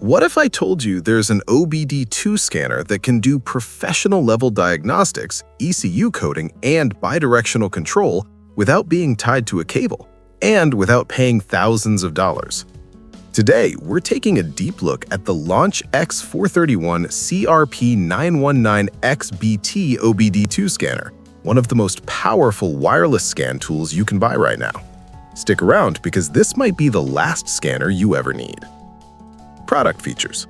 What if I told you there's an OBD2 scanner that can do professional-level diagnostics, ECU coding, and bidirectional control without being tied to a cable, and without paying thousands of dollars? Today, we're taking a deep look at the LAUNCH X431 CRP919XBT OBD2 scanner, one of the most powerful wireless scan tools you can buy right now. Stick around because this might be the last scanner you ever need. Product features.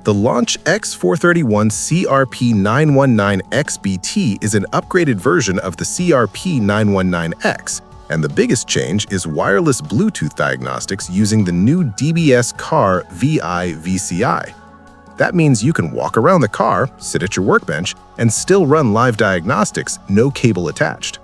The LAUNCH X431 CRP919XBT is an upgraded version of the CRP919X, and the biggest change is wireless Bluetooth diagnostics using the new DBS Car VI VCI. That means you can walk around the car, sit at your workbench, and still run live diagnostics, no cable attached.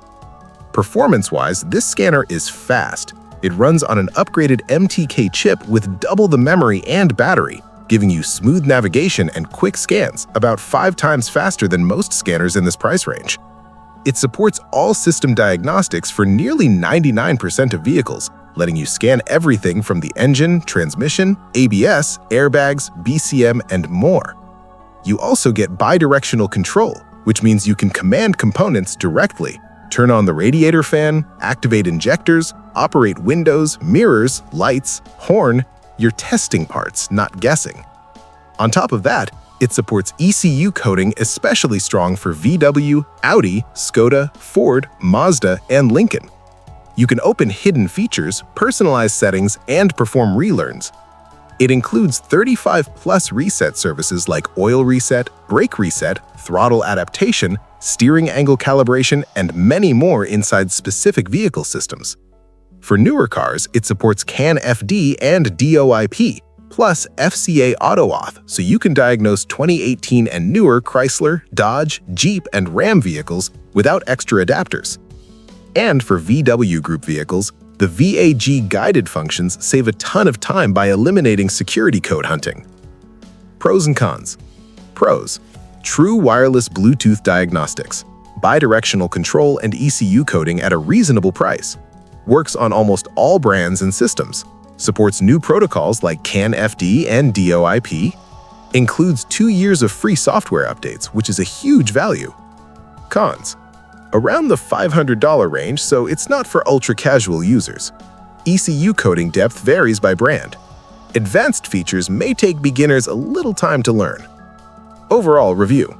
Performance-wise, this scanner is fast. It runs on an upgraded MTK chip with double the memory and battery, giving you smooth navigation and quick scans, about 5 times faster than most scanners in this price range. It supports all system diagnostics for nearly 99% of vehicles, letting you scan everything from the engine, transmission, ABS, airbags, BCM, and more. You also get bidirectional control, which means you can command components directly. Turn on the radiator fan, activate injectors, operate windows, mirrors, lights, horn. You're testing parts, not guessing. On top of that, it supports ECU coding especially strong for VW, Audi, Skoda, Ford, Mazda, and Lincoln. You can open hidden features, personalize settings, and perform relearns. It includes 35+ reset services like oil reset, brake reset, throttle adaptation, steering angle calibration, and many more inside specific vehicle systems. For newer cars, it supports CAN FD and DOIP, plus FCA AutoAuth, so you can diagnose 2018 and newer Chrysler, Dodge, Jeep, and Ram vehicles without extra adapters. And for VW Group vehicles, the VAG guided functions save a ton of time by eliminating security code hunting. Pros and cons. Pros: true wireless Bluetooth diagnostics, bidirectional control and ECU coding at a reasonable price, works on almost all brands and systems, supports new protocols like CAN FD and DOIP, includes 2 years of free software updates, which is a huge value. Cons: around the $500 range, so it's not for ultra-casual users. ECU coding depth varies by brand. Advanced features may take beginners a little time to learn. Overall review.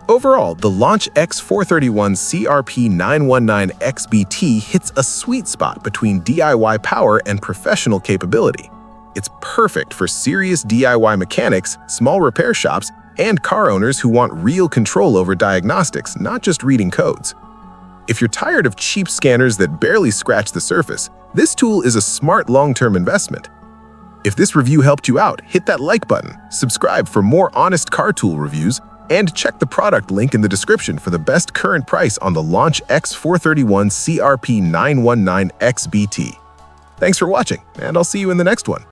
Overall, the LAUNCH X431 CRP919XBT hits a sweet spot between DIY power and professional capability. It's perfect for serious DIY mechanics, small repair shops, and car owners who want real control over diagnostics, not just reading codes. If you're tired of cheap scanners that barely scratch the surface, this tool is a smart long-term investment. If this review helped you out, hit that like button, subscribe for more honest car tool reviews, and check the product link in the description for the best current price on the LAUNCH X431 CRP919XBT. Thanks for watching, and I'll see you in the next one.